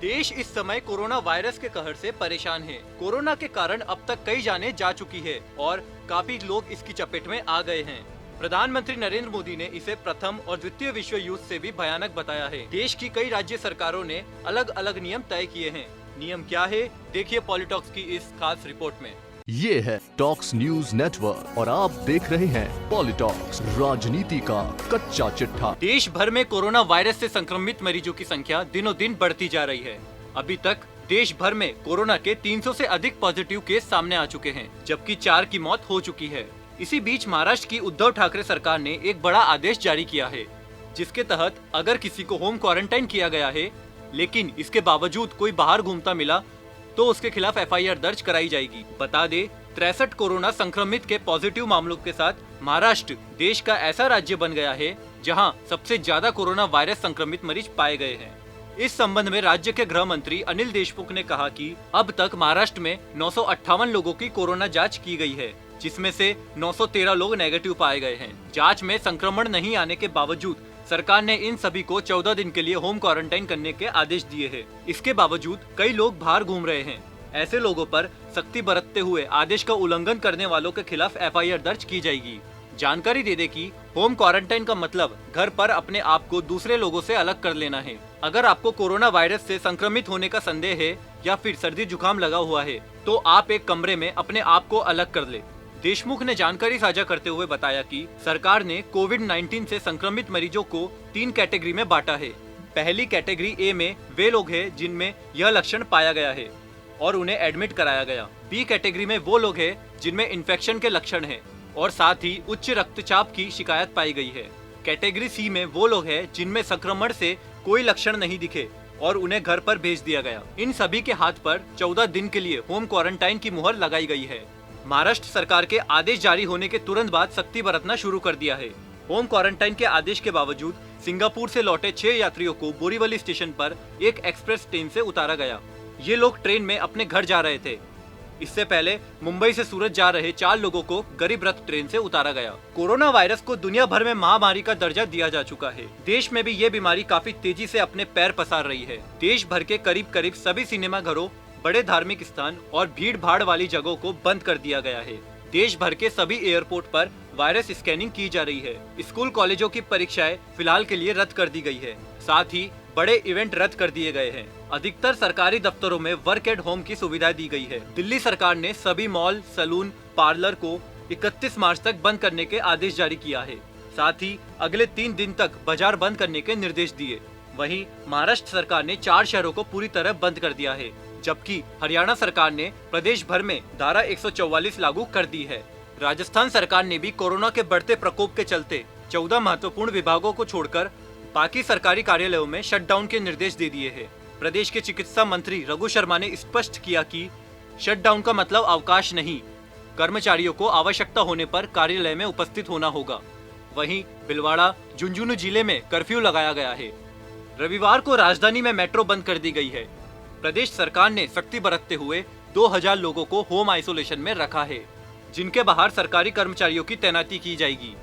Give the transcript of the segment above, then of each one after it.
देश इस समय कोरोना वायरस के कहर से परेशान है। कोरोना के कारण अब तक कई जानें जा चुकी है और काफी लोग इसकी चपेट में आ गए हैं। प्रधानमंत्री नरेंद्र मोदी ने इसे प्रथम और द्वितीय विश्व युद्ध से भी भयानक बताया है। देश की कई राज्य सरकारों ने अलग अलग नियम तय किए हैं। नियम क्या है, देखिए पॉलिटॉक्स की इस खास रिपोर्ट में। ये है टॉक्स न्यूज नेटवर्क और आप देख रहे हैं पॉलिटॉक्स, राजनीति का कच्चा चिट्ठा। देश भर में कोरोना वायरस से संक्रमित मरीजों की संख्या दिनों दिन बढ़ती जा रही है। अभी तक देश भर में कोरोना के 300 से अधिक पॉजिटिव केस सामने आ चुके हैं, जबकि 4 की मौत हो चुकी है। इसी बीच महाराष्ट्र की उद्धव ठाकरे सरकार ने एक बड़ा आदेश जारी किया है, जिसके तहत अगर किसी को होम क्वारंटाइन किया गया है, लेकिन इसके बावजूद कोई बाहर घूमता मिला तो उसके खिलाफ FIR दर्ज कराई जाएगी। बता दे, 63 कोरोना संक्रमित के पॉजिटिव मामलों के साथ महाराष्ट्र देश का ऐसा राज्य बन गया है जहां सबसे ज्यादा कोरोना वायरस संक्रमित मरीज पाए गए हैं। इस संबंध में राज्य के गृह मंत्री अनिल देशमुख ने कहा कि अब तक महाराष्ट्र में 958 लोगों की कोरोना जांच की गई है, जिसमें से 913 लोग नेगेटिव पाए गए हैं। जांच में संक्रमण नहीं आने के बावजूद सरकार ने इन सभी को 14 दिन के लिए होम क्वारंटाइन करने के आदेश दिए हैं। इसके बावजूद कई लोग बाहर घूम रहे हैं। ऐसे लोगों पर सख्ती बरतते हुए आदेश का उल्लंघन करने वालों के खिलाफ FIR दर्ज की जाएगी। जानकारी दे दे कि होम क्वारंटाइन का मतलब घर पर अपने आप को दूसरे लोगों से अलग कर लेना है। अगर आपको कोरोना वायरस से संक्रमित होने का संदेह है या फिर सर्दी जुकाम लगा हुआ है, तो आप एक कमरे में अपने आप को अलग कर ले। देशमुख ने जानकारी साझा करते हुए बताया कि सरकार ने कोविड-19 से संक्रमित मरीजों को 3 कैटेगरी में बांटा है। पहली कैटेगरी A में वे लोग हैं जिनमें यह लक्षण पाया गया है और उन्हें एडमिट कराया गया। B कैटेगरी में वो लोग हैं जिनमें इन्फेक्शन के लक्षण हैं और साथ ही उच्च रक्तचाप की शिकायत पाई गई है। कैटेगरी C में वो लोग हैं जिनमें संक्रमण से कोई लक्षण नहीं दिखे और उन्हें घर पर भेज दिया गया। इन सभी के हाथ पर 14 दिन के लिए होम क्वारंटाइन की मुहर लगाई गई है। महाराष्ट्र सरकार के आदेश जारी होने के तुरंत बाद सख्ती बरतना शुरू कर दिया है। होम क्वारंटाइन के आदेश के बावजूद सिंगापुर से लौटे 6 यात्रियों को बोरीवली स्टेशन पर एक एक्सप्रेस ट्रेन से उतारा गया। ये लोग ट्रेन में अपने घर जा रहे थे। इससे पहले मुंबई से सूरत जा रहे 4 लोगों को गरीब रथ ट्रेन से उतारा गया। कोरोना वायरस को दुनिया भर में महामारी का दर्जा दिया जा चुका है। देश में भी ये बीमारी काफी तेजी से अपने पैर पसार रही है। देश भर के करीब करीब सभी सिनेमा घरों, बड़े धार्मिक स्थान और भीड़ भाड़ वाली जगहों को बंद कर दिया गया है। देश भर के सभी एयरपोर्ट पर वायरस स्कैनिंग की जा रही है। स्कूल कॉलेजों की परीक्षाएं फिलहाल के लिए रद्द कर दी गई है। साथ ही बड़े इवेंट रद्द कर दिए गए हैं। अधिकतर सरकारी दफ्तरों में वर्क एट होम की सुविधा दी गई है। दिल्ली सरकार ने सभी मॉल, सैलून, पार्लर को 31 मार्च तक बंद करने के आदेश जारी किया है। साथ ही अगले 3 दिन तक बाजार बंद करने के निर्देश दिए। वहीं महाराष्ट्र सरकार ने 4 शहरों को पूरी तरह बंद कर दिया है, जबकि हरियाणा सरकार ने प्रदेश भर में धारा 144 लागू कर दी है। राजस्थान सरकार ने भी कोरोना के बढ़ते प्रकोप के चलते 14 महत्वपूर्ण विभागों को छोड़कर बाकी सरकारी कार्यालयों में शटडाउन के निर्देश दे दिए हैं। प्रदेश के चिकित्सा मंत्री रघु शर्मा ने स्पष्ट किया कि शटडाउन का मतलब अवकाश नहीं, कर्मचारियों को आवश्यकता होने पर कार्यालय में उपस्थित होना होगा। वहीं भिलवाड़ा, झुंझुनू जिले में कर्फ्यू लगाया गया है। रविवार को राजधानी में मेट्रो बंद कर दी गई है। प्रदेश सरकार ने सख्ती बरतते हुए 2000 लोगों को होम आइसोलेशन में रखा है, जिनके बाहर सरकारी कर्मचारियों की तैनाती की जाएगी।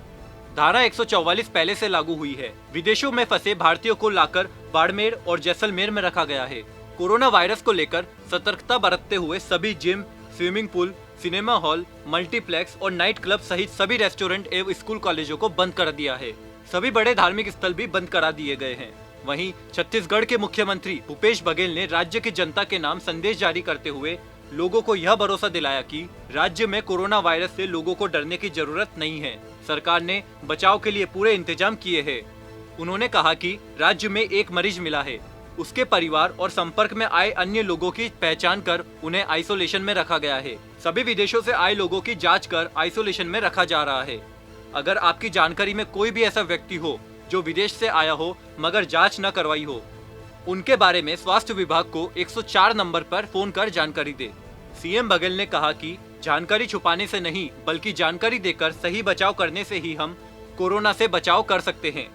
धारा 144 पहले से लागू हुई है। विदेशों में फंसे भारतीयों को लाकर बाड़मेर और जैसलमेर में रखा गया है। कोरोना वायरस को लेकर सतर्कता बरतते हुए सभी gym, swimming pool, cinema hall, multiplex और नाइट क्लब सहित सभी रेस्टोरेंट एवं स्कूल कॉलेजों को बंद कर दिया है। सभी बड़े धार्मिक स्थल भी बंद करा दिए गए हैं। वहीं छत्तीसगढ़ के मुख्यमंत्री भूपेश बघेल ने राज्य की जनता के नाम संदेश जारी करते हुए लोगों को यह भरोसा दिलाया कि राज्य में कोरोना वायरस से लोगों को डरने की जरूरत नहीं है। सरकार ने बचाव के लिए पूरे इंतजाम किए हैं। उन्होंने कहा कि राज्य में एक मरीज मिला है, उसके परिवार और संपर्क में आए अन्य लोगों की पहचान कर उन्हें आइसोलेशन में रखा गया है। सभी विदेशों से आए लोगों की जाँच कर आइसोलेशन में रखा जा रहा है। अगर आपकी जानकारी में कोई भी ऐसा व्यक्ति हो जो विदेश से आया हो मगर जांच न करवाई हो, उनके बारे में स्वास्थ्य विभाग को 104 नंबर पर फोन कर जानकारी दे। CM बघेल ने कहा कि जानकारी छुपाने से नहीं बल्कि जानकारी देकर सही बचाव करने से ही हम कोरोना से बचाव कर सकते हैं।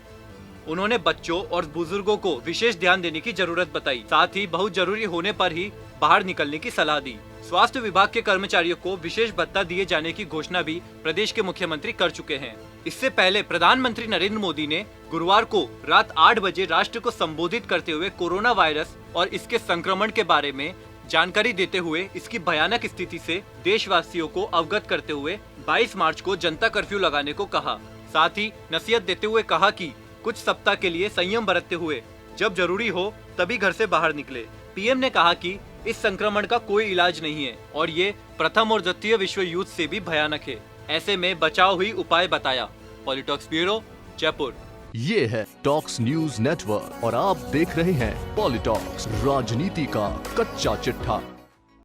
उन्होंने बच्चों और बुजुर्गों को विशेष ध्यान देने की जरूरत बताई। साथ ही बहुत जरूरी होने पर ही बाहर निकलने की सलाह दी। स्वास्थ्य विभाग के कर्मचारियों को विशेष भत्ता दिए जाने की घोषणा भी प्रदेश के मुख्यमंत्री कर चुके हैं। इससे पहले प्रधानमंत्री नरेंद्र मोदी ने गुरुवार को रात 8 बजे राष्ट्र को संबोधित करते हुए कोरोना वायरस और इसके संक्रमण के बारे में जानकारी देते हुए इसकी भयानक स्थिति से देशवासियों को अवगत करते हुए 22 मार्च को जनता कर्फ्यू लगाने को कहा। साथ ही नसीहत देते हुए कहा कि कुछ सप्ताह के लिए संयम बरतते हुए जब जरूरी हो तभी घर से बाहर निकले। पीएम ने कहा कि इस संक्रमण का कोई इलाज नहीं है और ये प्रथम और द्वितीय विश्व युद्ध से भी भयानक है। ऐसे में बचाव ही उपाय बताया। पॉलिटॉक्स ब्यूरो, जयपुर। ये है टॉक्स न्यूज नेटवर्क और आप देख रहे हैं पॉलिटॉक्स, राजनीति का कच्चा चिट्ठा।